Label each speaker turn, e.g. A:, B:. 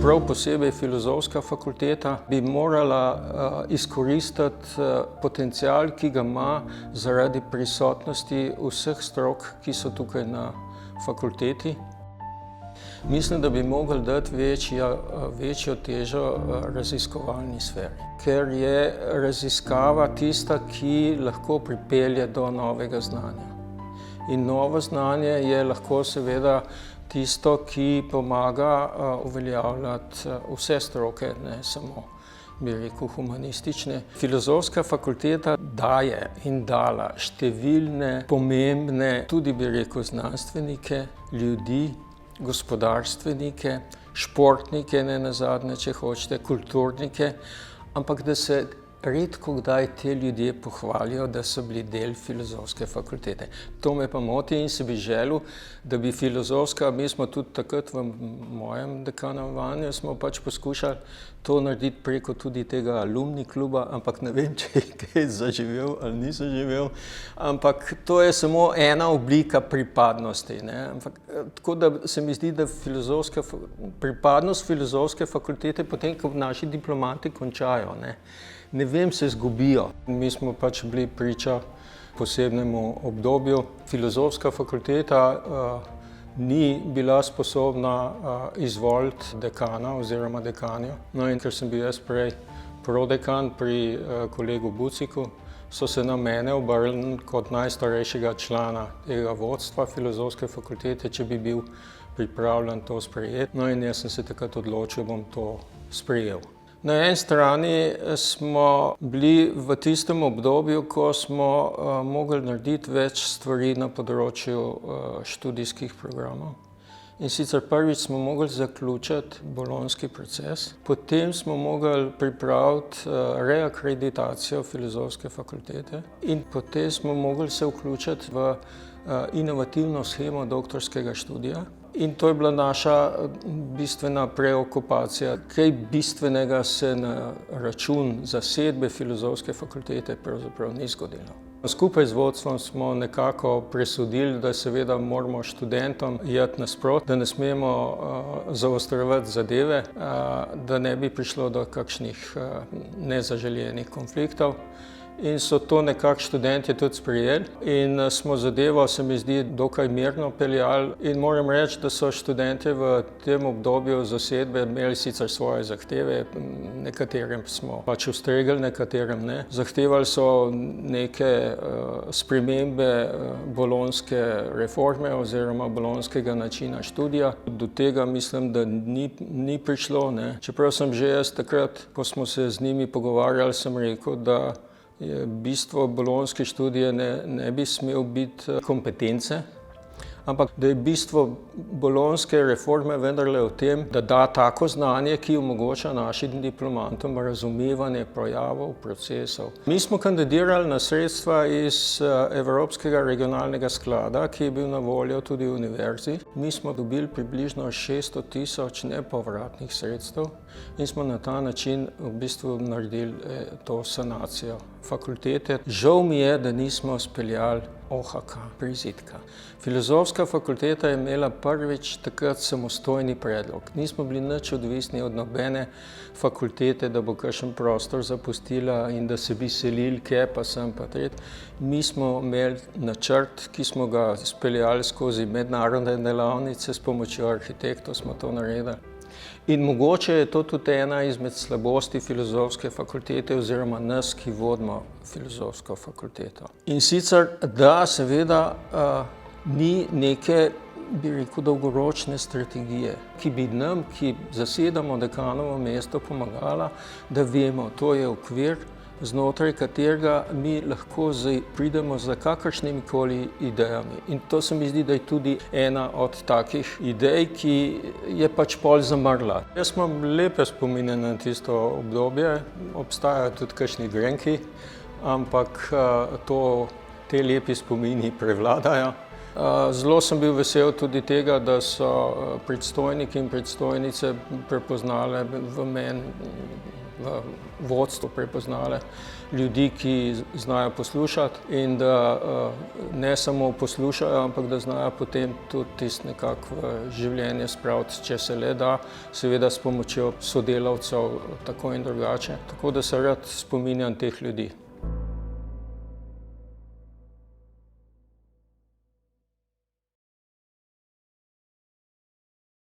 A: Prav posebej filozofska fakulteta bi morala izkoristiti potencial, ki ga ima zaradi prisotnosti vseh strok, ki so tukaj na fakulteti. Mislim, da bi mogli dati večjo težo raziskovalni sferi, ker je raziskava tista, ki lahko pripelje do novega znanja. In novo znanje je lahko seveda tisto, ki pomaga uveljavljati vse stroke, ne samo, bi rekel, humanistične. Filozofska fakulteta daje in dala številne pomembne, tudi bi rekel, znanstvenike, ljudi, gospodarstvenike, športnike, nenazadnje, če hočete, kulturnike, ampak da se redko kdaj te ljudje pohvalijo, da so bili del filozofske fakultete. To me pa moti in si bi želel, da bi filozofska, mi smo tudi takrat v mojem dekanovanju, smo pač poskušali to narediti preko tudi tega alumni kluba, ampak ne vem, če je kaj zaživel ali ni zaživel, ampak to je samo ena oblika pripadnosti, ne? Ampak, tako da se mi zdi, da pripadnost filozofske fakultete potem, ko naši diplomati končajo, ne vem, se izgubijo. Mi smo pač bili priča posebnemu obdobju. Filozofska fakulteta ni bila sposobna izvoliti dekana oziroma dekanjo. No in ker sem bil jaz prej prodekan pri kolegu Buciku, so se na mene obrnili kot najstarejšega člana tega vodstva filozofske fakultete, če bi bil pripravljen to sprejeti. No in jaz sem se takrat odločil, bom to sprejel. Na eni strani smo bili v tistem obdobju, ko smo mogli narediti več stvari na področju študijskih programov. In sicer prvič smo mogli zaključiti bolonjski proces, potem smo mogli pripraviti reakreditacijo filozofske fakultete in potem smo mogli se vključiti v inovativno shemo doktorskega študija. In to je bila naša bistvena preokupacija. Kaj bistvenega se na račun zasedbe filozofske fakultete pravzaprav ni zgodilo. Skupaj z vodstvom smo nekako presodili, da seveda moramo študentom iti nasproti, da ne smemo zaostrovati zadeve, da ne bi prišlo do kakšnih nezaželenih konfliktov. In so to nekako študentje tudi sprejeli in smo zadevo, se mi zdi, dokaj mirno peljali. In moram reči, da so študentje v tem obdobju zasedbe imeli sicer svoje zahteve, nekaterim smo pač ustregli, nekaterim ne. Zahtevali so neke spremembe bolonjske reforme oziroma bolonjskega načina študija. Do tega mislim, da ni prišlo, ne. Čeprav sem že jaz takrat, ko smo se z njimi pogovarjali, sem rekel, da je bistvo bolonjske študije ne bi smel biti kompetence, ampak da je bistvo bolonjske reforme vendarle v tem, da da tako znanje, ki omogoča našim diplomantom razumevanje pojavov, procesov. Mi smo kandidirali na sredstva iz Evropskega regionalnega sklada, ki je bil na voljo tudi univerzi. Mi smo dobili približno 600 000 nepovratnih sredstev in smo na ta način v bistvu naredili to sanacijo fakultete. Žal mi je, da nismo speljali OHK, prizidka. Filozofska fakulteta je imela prvič takrat samostojni predlog. Nismo bili nič odvisni od nobene fakultete, da bo kakšen prostor zapustila in da se bi selili, kje pa sem pa tret. Mi smo imeli načrt, ki smo ga speljali skozi mednarodne delavnice, s pomočjo arhitektov smo to naredili. In mogoče je to tudi ena izmed slabosti filozofske fakultete oziroma nas, ki vodimo filozofsko fakulteto. In sicer, da seveda ni neke, bi rekel, dolgoročne strategije, ki bi nam, ki zasedamo dekanovo mesto, pomagala, da vemo, to je okvir, znotraj katerega mi lahko pridemo za kakršnimi koli idejami. In to se mi zdi, da je tudi ena od takih idej, ki je pač pol zamrla. Jaz imam lepe spomine na tisto obdobje, obstajajo tudi kakšni grenki, ampak te lepi spomini prevladajo. Zelo sem bil vesel tudi tega, da so predstojniki in predstojnice prepoznale v meni v vodstvu prepoznale ljudi, ki znajo poslušati in da ne samo poslušajo, ampak da znajo potem tudi tisto nekako v življenje spraviti, če se le da, seveda s pomočjo sodelavcev tako in drugače. Tako da se rad spominjam teh ljudi.